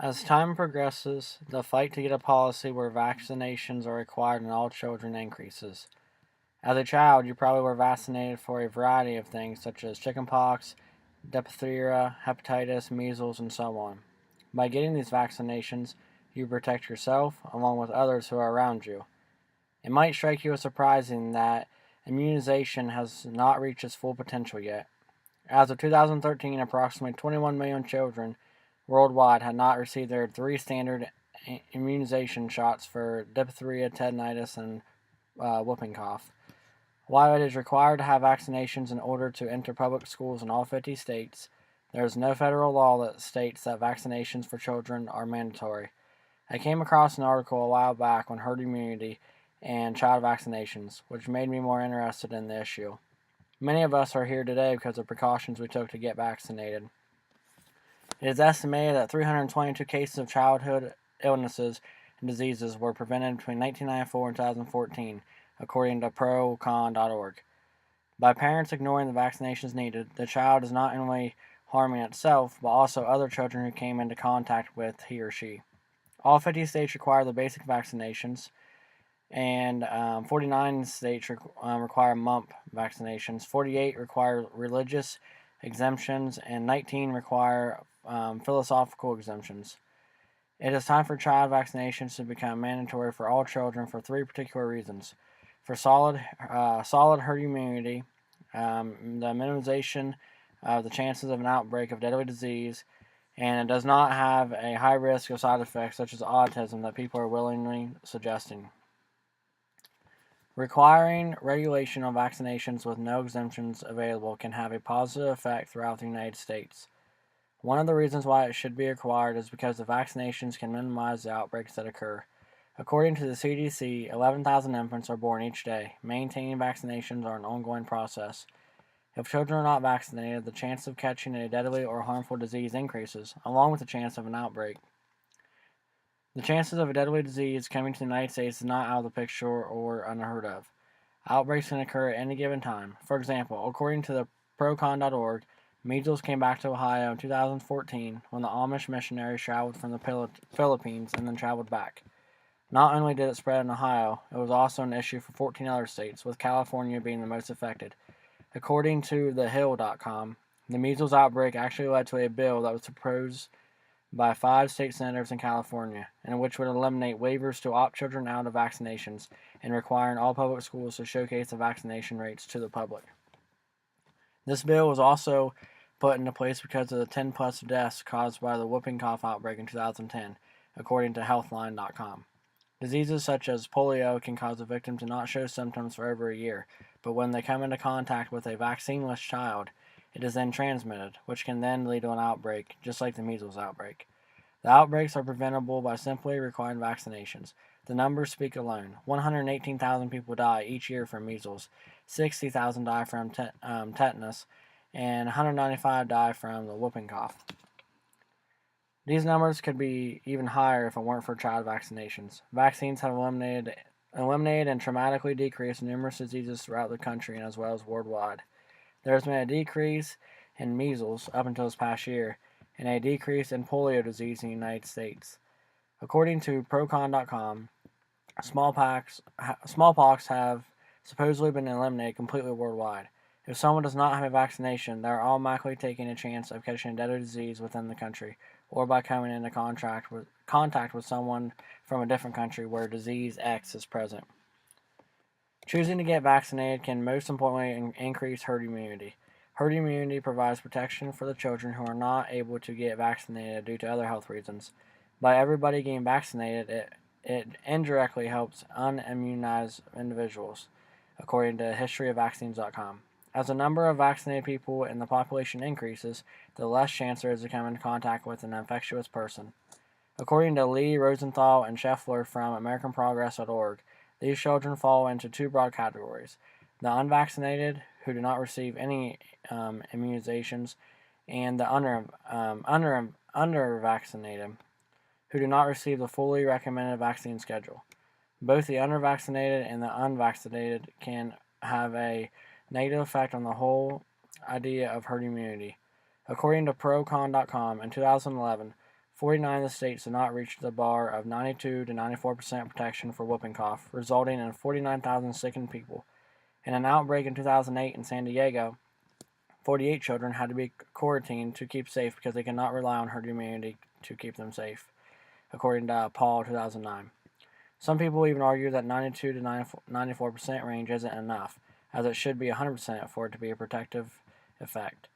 As time progresses, the fight to get a policy where vaccinations are required in all children increases. As a child, you probably were vaccinated for a variety of things such as chickenpox, diphtheria, hepatitis, measles, and so on. By getting these vaccinations, you protect yourself along with others who are around you. It might strike you as surprising that immunization has not reached its full potential yet. As of 2013, approximately 21 million children worldwide had not received their three standard immunization shots for diphtheria, tetanus, and whooping cough. While it is required to have vaccinations in order to enter public schools in all 50 states, there is no federal law that states that vaccinations for children are mandatory. I came across an article a while back on herd immunity and child vaccinations, which made me more interested in the issue. Many of us are here today because of precautions we took to get vaccinated. It is estimated that 322 cases of childhood illnesses and diseases were prevented between 1994 and 2014, according to procon.org. By parents ignoring the vaccinations needed, the child is not only harming itself, but also other children who came into contact with he or she. All 50 states require the basic vaccinations, and 49 states require mump vaccinations, 48 require religious exemptions, and 19 require philosophical exemptions. It is time for child vaccinations to become mandatory for all children for three particular reasons: for solid herd immunity, the minimization of the chances of an outbreak of deadly disease, and it does not have a high risk of side effects such as autism that people are willingly suggesting. Requiring regulation on vaccinations with no exemptions available can have a positive effect throughout the United States. One of the reasons why it should be required is because the vaccinations can minimize the outbreaks that occur. According to the CDC, 11,000 infants are born each day. Maintaining vaccinations are an ongoing process. If children are not vaccinated, the chance of catching a deadly or harmful disease increases, along with the chance of an outbreak. The chances of a deadly disease coming to the United States is not out of the picture or unheard of. Outbreaks can occur at any given time. For example, according to the procon.org, measles came back to Ohio in 2014 when the Amish missionaries traveled from the Philippines and then traveled back. Not only did it spread in Ohio, it was also an issue for 14 other states, with California being the most affected. According to TheHill.com, the measles outbreak actually led to a bill that was proposed by 5 state senators in California, and which would eliminate waivers to opt children out of vaccinations and requiring all public schools to showcase the vaccination rates to the public. This bill was also put into place because of the 10 plus deaths caused by the whooping cough outbreak in 2010, according to Healthline.com. Diseases such as polio can cause a victim to not show symptoms for over a year, but when they come into contact with a vaccineless child, it is then transmitted, which can then lead to an outbreak, just like the measles outbreak. The outbreaks are preventable by simply requiring vaccinations. The numbers speak alone. 118,000 people die each year from measles, 60,000 die from tetanus, and 195 die from the whooping cough. These numbers could be even higher if it weren't for child vaccinations. Vaccines have eliminated and dramatically decreased numerous diseases throughout the country and as well as worldwide. There has been a decrease in measles up until this past year, and a decrease in polio disease in the United States. According to Procon.com, smallpox have supposedly been eliminated completely worldwide. If someone does not have a vaccination, they are automatically taking a chance of catching a deadly disease within the country, or by coming into contact with someone from a different country where disease X is present. Choosing to get vaccinated can most importantly increase herd immunity. Herd immunity provides protection for the children who are not able to get vaccinated due to other health reasons. By everybody getting vaccinated, it indirectly helps unimmunized individuals, according to historyofvaccines.com. As the number of vaccinated people in the population increases, the less chance there is to come into contact with an infectious person. According to Lee, Rosenthal, and Scheffler from AmericanProgress.org, these children fall into two broad categories: the unvaccinated, who do not receive any immunizations, and the undervaccinated, who do not receive the fully recommended vaccine schedule. Both the undervaccinated and the unvaccinated can have a negative effect on the whole idea of herd immunity. According to Procon.com, in 2011, 49 of the states did not reach the bar of 92 to 94% protection for whooping cough, resulting in 49,000 sickened people. In an outbreak in 2008 in San Diego, 48 children had to be quarantined to keep safe because they could not rely on herd immunity to keep them safe, according to Paul 2009. Some people even argue that 92 to 94% range isn't enough, as it should be 100% for it to be a protective effect.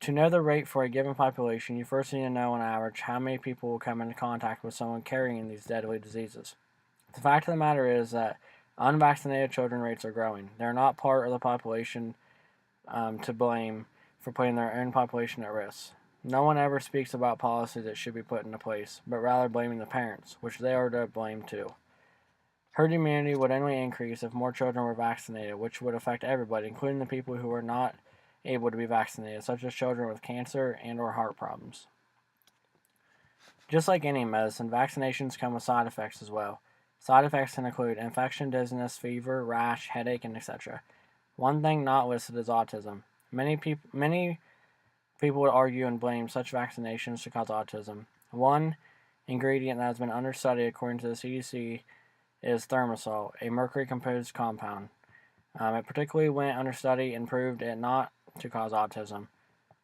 To know the rate for a given population, you first need to know on average how many people will come into contact with someone carrying these deadly diseases. The fact of the matter is that unvaccinated children rates are growing. They're not part of the population to blame for putting their own population at risk. No one ever speaks about policies that should be put into place, but rather blaming the parents, which they are to blame too. Herd immunity would only increase if more children were vaccinated, which would affect everybody, including the people who are not able to be vaccinated, such as children with cancer and or heart problems. Just like any medicine, vaccinations come with side effects as well. Side effects can include infection, dizziness, fever, rash, headache, and etc. One thing not listed is autism. Many people would argue and blame such vaccinations to cause autism. One ingredient that has been understudied according to the CDC is thimerosal, a mercury-composed compound. It particularly went under study and proved it not to cause autism.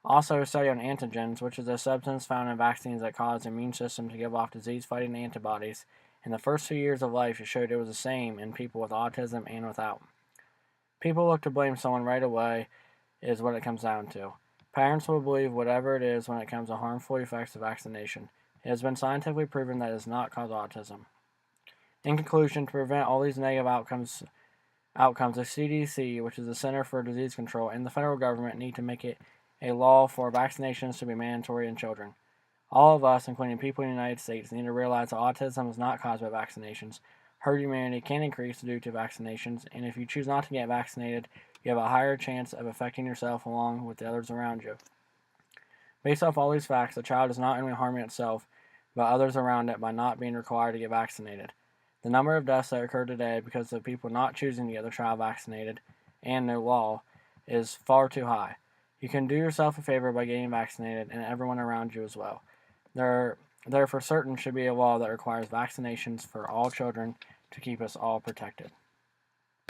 Also, a study on antigens, which is a substance found in vaccines that cause the immune system to give off disease-fighting antibodies. In the first 2 years of life, it showed it was the same in people with autism and without. People look to blame someone right away is what it comes down to. Parents will believe whatever it is when it comes to harmful effects of vaccination. It has been scientifically proven that it does not cause autism. In conclusion, to prevent all these negative outcomes, the CDC, which is the Center for Disease Control, and the federal government need to make it a law for vaccinations to be mandatory in children. All of us, including people in the United States, need to realize that autism is not caused by vaccinations. Herd immunity can increase due to vaccinations, and if you choose not to get vaccinated, you have a higher chance of affecting yourself along with the others around you. Based off all these facts, the child is not only harming itself, but others around it by not being required to get vaccinated. The number of deaths that occur today because of people not choosing to get their child vaccinated, and no law, is far too high. You can do yourself a favor by getting vaccinated, and everyone around you as well. There for certain should be a law that requires vaccinations for all children to keep us all protected.